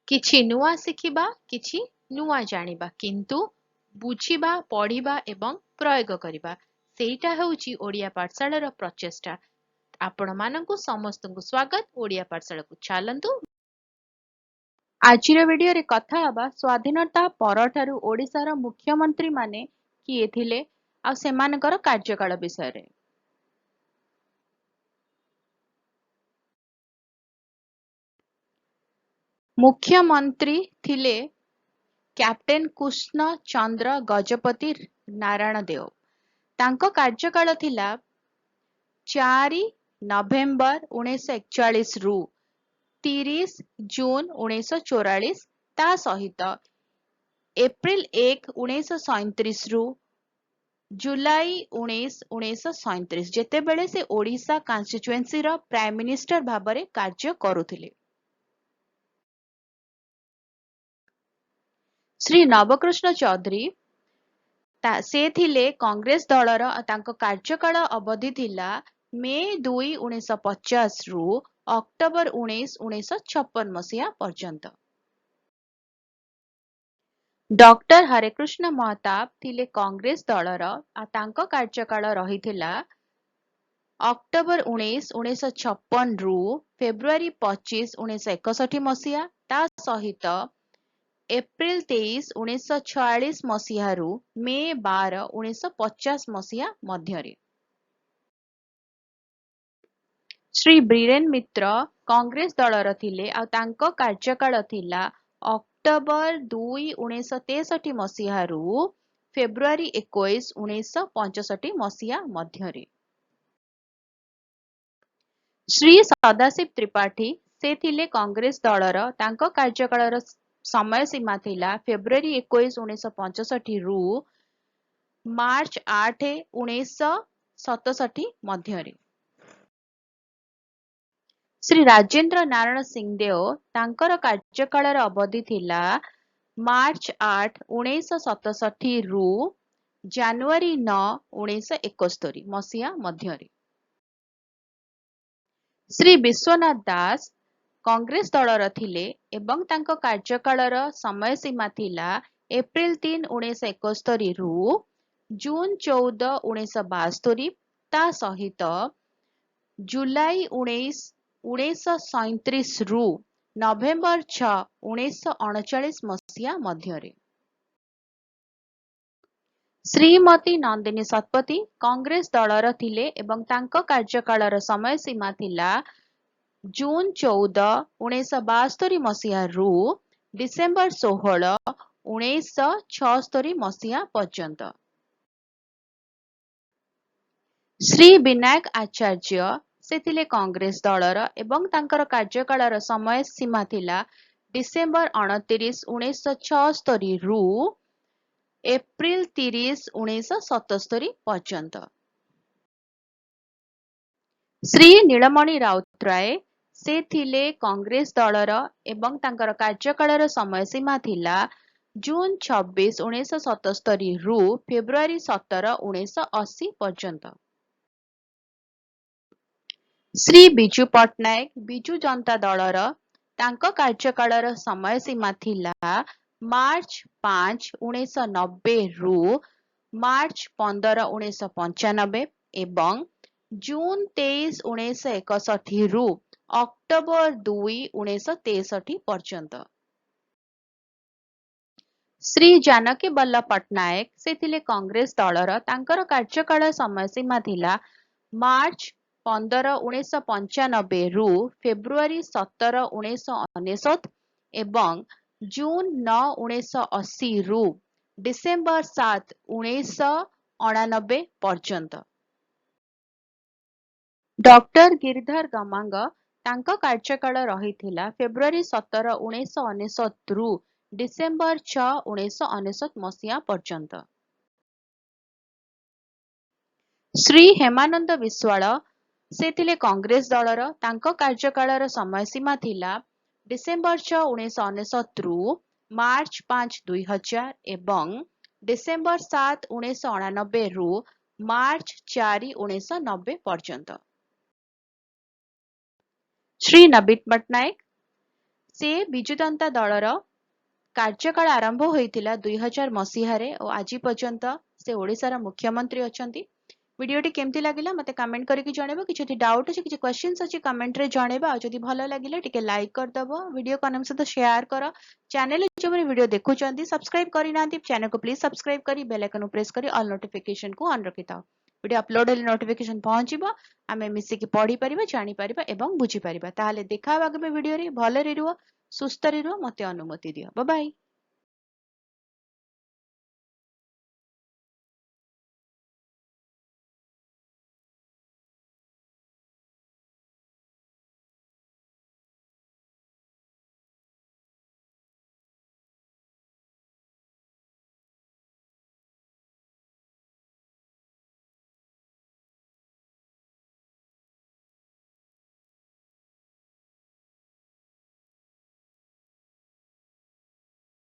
କିଛି ନୂଆ ଶିଖିବା, କିଛି ନୂଆ ଜାଣିବା, କିନ୍ତୁ ବୁଝିବା, ପଢିବା ଏବଂ ପ୍ରୟୋଗ କରିବା, ସେଇଟା ହେଉଛି ଓଡ଼ିଆ ପାଠଶାଳାର ପ୍ରଚେଷ୍ଟା। ଆପଣମାନଙ୍କୁ ସମସ୍ତଙ୍କୁ ସ୍ୱାଗତ। ଓଡ଼ିଆ ପାଠଶାଳାକୁ ଚାଲନ୍ତୁ। ଆଜିର ଭିଡିଓରେ କଥା ହେବା ସ୍ୱାଧୀନତା ପରଠାରୁ ଓଡ଼ିଶାର ମୁଖ୍ୟମନ୍ତ୍ରୀ ମାନେ କିଏ ଥିଲେ ଆଉ ସେମାନଙ୍କର କାର୍ଯ୍ୟକାଳ ବିଷୟରେ। ମୁଖ୍ୟମନ୍ତ୍ରୀ ଥିଲେ କ୍ୟାପ୍ଟେନ କୃଷ୍ଣ ଚନ୍ଦ୍ର ଗଜପତି ନାରାୟଣ ଦେଓ। ତାଙ୍କ କାର୍ଯ୍ୟକାଳ ଥିଲା 4 ନଭେମ୍ବର 1941 ରୁ 30 ଜୁନ 1944। ତା ସହିତ ଏପ୍ରିଲ 1 1937 ରୁ ଜୁଲାଇ 19 1937, ଯେତେବେଳେ ସେ ଓଡ଼ିଶା କନଷ୍ଟିଚୁଏନ୍ସିର ପ୍ରାଇମ ମିନିଷ୍ଟର ଭାବରେ କାର୍ଯ୍ୟ କରୁଥିଲେ। ଶ୍ରୀ ନବକୃଷ୍ଣ ଚୌଧୁରୀ ସେ ଥିଲେ କଂଗ୍ରେସ ଦଳର। ତାଙ୍କ କାର୍ଯ୍ୟକାଳ ଅବଧି ଥିଲା ମେ 2 1950 ରୁ ଅକ୍ଟୋବର 19 1956 ମସିହା ପର୍ଯ୍ୟନ୍ତ। ଡକ୍ଟର ହରେକୃଷ୍ଣ ମହତାବ ଥିଲେ କଂଗ୍ରେସ ଦଳର। ତାଙ୍କ କାର୍ଯ୍ୟକାଳ ରହିଥିଲା ଅକ୍ଟୋବର 19 1956 ରୁ ଫେବୃଆରୀ 25 1961 ମସିହା। ତା ସହିତ ଏପ୍ରିଲ 23 1946 ମସିହାରୁ ମେ 12 1950 ମସିହା ମଧ୍ୟରେ। ଶ୍ରୀ ବୀରେନ ମିତ୍ର କଂଗ୍ରେସ ଦଳର ଥିଲେ ଆଉ ତାଙ୍କ କାର୍ଯ୍ୟକାଳ ଥିଲା ଅକ୍ଟୋବର 2 1963 ମସିହାରୁ ଫେବୃଆରୀ 21 1965 ମସିହା ମଧ୍ୟରେ। ଶ୍ରୀ ସଦାଶିବ ତ୍ରିପାଠୀ ସେ ଥିଲେ କଂଗ୍ରେସ ଦଳର। ତାଙ୍କ କାର୍ଯ୍ୟକାଳର ସମୟ ସୀମା ଥିଲା ଫେବୃଆରୀ 21 1965 ରୁ ମାର୍ଚ୍ଚ 8 1967 ମଧ୍ୟରେ। ଶ୍ରୀ ରାଜେନ୍ଦ୍ର ନାରାୟଣ ସିଂଦେଓ ତାଙ୍କର କାର୍ଯ୍ୟକାଳର ଅବଧି ଥିଲା ମାର୍ଚ୍ଚ 8 1967 ରୁ ଜାନୁଆରୀ 9 1971 ମସିହା ମଧ୍ୟରେ। ଶ୍ରୀ ବିଶ୍ୱନାଥ ଦାସ କଂଗ୍ରେସ ଦଳର ଥିଲେ ଏବଂ ତାଙ୍କ କାର୍ଯ୍ୟକାଳର ସମୟ ସୀମା ଥିଲା ଏପ୍ରିଲ 3 1971 ରୁ ଜୁନ 14 1972। ତା ସହିତ ଜୁଲାଇ 19 1937 ରୁ ନଭେମ୍ବର 6 1939 ମସିହା ମଧ୍ୟରେ। ଶ୍ରୀମତୀ ନନ୍ଦିନୀ ଶତପଥୀ କଂଗ୍ରେସ ଦଳର ଥିଲେ ଏବଂ ତାଙ୍କ କାର୍ଯ୍ୟକାଳର ସମୟ ସୀମା ଥିଲା ଜୁନ 14 1972 ମସିହାରୁ ଡିସେମ୍ବର 16 1976 ମସିହା ପର୍ଯ୍ୟନ୍ତ। ଶ୍ରୀ ବିନାୟକ ଆଚାର୍ଯ୍ୟ ସେ ଥିଲେ କଂଗ୍ରେସ ଦଳର ଏବଂ ତାଙ୍କର କାର୍ଯ୍ୟକାଳର ସମୟ ସୀମା ଥିଲା ଡିସେମ୍ବର 29 1976 ରୁ ଏପ୍ରିଲ 30 1977 ପର୍ଯ୍ୟନ୍ତ। ଶ୍ରୀ ନୀଳମଣି ରାଉତରାୟ ସେ ଥିଲେ କଂଗ୍ରେସ ଦଳର ଏବଂ ତାଙ୍କର କାର୍ଯ୍ୟକାଳର ସମୟ ସୀମା ଥିଲା ଜୁନ 26 1977 ରୁ ଫେବୃଆରୀ 17 1980 ପର୍ଯ୍ୟନ୍ତ। ଶ୍ରୀ ବିଜୁ ପଟ୍ଟନାୟକ ବିଜୁ ଜନତା ଦଳର। ତାଙ୍କ କାର୍ଯ୍ୟକାଳର ସମୟ ସୀମା ଥିଲା ମାର୍ଚ୍ଚ 5 1990 ରୁ ମାର୍ଚ୍ଚ 15 1995 ଏବଂ ଜୁନ 23 1961 ରୁ ଅକ୍ଟୋବର 2 1963 ପର୍ଯ୍ୟନ୍ତ। ଶ୍ରୀ ଜାନକୀ ବଲ୍ଲଭ ପଟ୍ଟନାୟକ ସେ ଥିଲେ କଂଗ୍ରେସ ଦଳର। ତାଙ୍କର କାର୍ଯ୍ୟକାଳ ସମୟ ସୀମା ଥିଲା ମାର୍ଚ୍ଚ 15 1995 ରୁ ଫେବୃଆରୀ 17 1999 ଏବଂ ଜୁନ 9 1980 ରୁ ଡିସେମ୍ବର 7 1989 ପର୍ଯ୍ୟନ୍ତ। ଡକ୍ଟର ଗିରିଧର ଗମାଙ୍ଗ ତାଙ୍କ କାର୍ଯ୍ୟକାଳ ରହିଥିଲା ଫେବୃଆରୀ 17 1999 ରୁ ଡିସେମ୍ବର 6 1999 ମସିହା ପର୍ଯ୍ୟନ୍ତ। ଶ୍ରୀ ହେମାନନ୍ଦ ବିଶ୍ୱାଳ ସେ ଥିଲେ କଂଗ୍ରେସ ଦଳର। ତାଙ୍କ କାର୍ଯ୍ୟକାଳର ସମୟ ସୀମା ଥିଲା ଡିସେମ୍ବର 6 1999 ରୁ ମାର୍ଚ୍ଚ 5 2000 ଏବଂ ଡିସେମ୍ବର 7 1989 ରୁ ମାର୍ଚ୍ଚ 4 1990 ପର୍ଯ୍ୟନ୍ତ। ଶ୍ରୀ ନବୀନ ପଟ୍ଟନାୟକ से विजु जनता दलर କାର୍ଯ୍ୟକାଳ ଆରମ୍ଭ ହୋଇଥିଲା 2000 ମସିହାରେ ଓ ଆଜି ପର୍ଯ୍ୟନ୍ତ ସେ ଓଡ଼ିଶାର ମୁଖ୍ୟମନ୍ତ୍ରୀ ଅଛନ୍ତି। ଭିଡିଓଟି କେମିତି ଲାଗିଲା ମତେ କମେଣ୍ଟ କରିକି ଜଣେଇବ। କିଛି ଯଦି ଡାଉଟ୍ ଅଛି କିଛି କ୍ୱେଶ୍ଚିନ୍ସ ଅଛି କମେଣ୍ଟରେ ଜଣେଇବ। ଆଉ ଯଦି ଭଲ ଲାଗିଲା ଟିକେ ଲାଇକ୍ କରିଦବ, ଭିଡିଓ ଅନ୍ୟଙ୍କ ସହିତ ସେୟାର କର। ଚ୍ୟାନେଲରେ ଯେଉଁମାନେ ଭିଡିଓ ଦେଖୁଛନ୍ତି ସବସ୍କ୍ରାଇବ କରିନାହାନ୍ତି ଚ୍ୟାନେଲକୁ ପ୍ଲିଜ ସବସ୍କ୍ରାଇବ କରି ବେଲ୍ ଆଇକନକୁ ପ୍ରେସ୍ କରି ଅଲ୍ ନୋଟିଫିକେସନକୁ ଅନ୍ ରଖିଥାଅ। ଭିଡିଓ ଅପଲୋଡ ହେଲେ ନୋଟିଫିକେସନ ପହଞ୍ଚିବ, ଆମେ ମିଶିକି ପଢିପାରିବା, ଜାଣିପାରିବା ଏବଂ ବୁଝିପାରିବା। ତାହେଲେ ଦେଖା ହବା ଆଗାମୀ ଭିଡିଓରେ। ଭଲରେ ରୁହ, ସୁସ୍ଥରେ ରୁହ, ମତେ ଅନୁମତି ଦିଅ। Bye bye.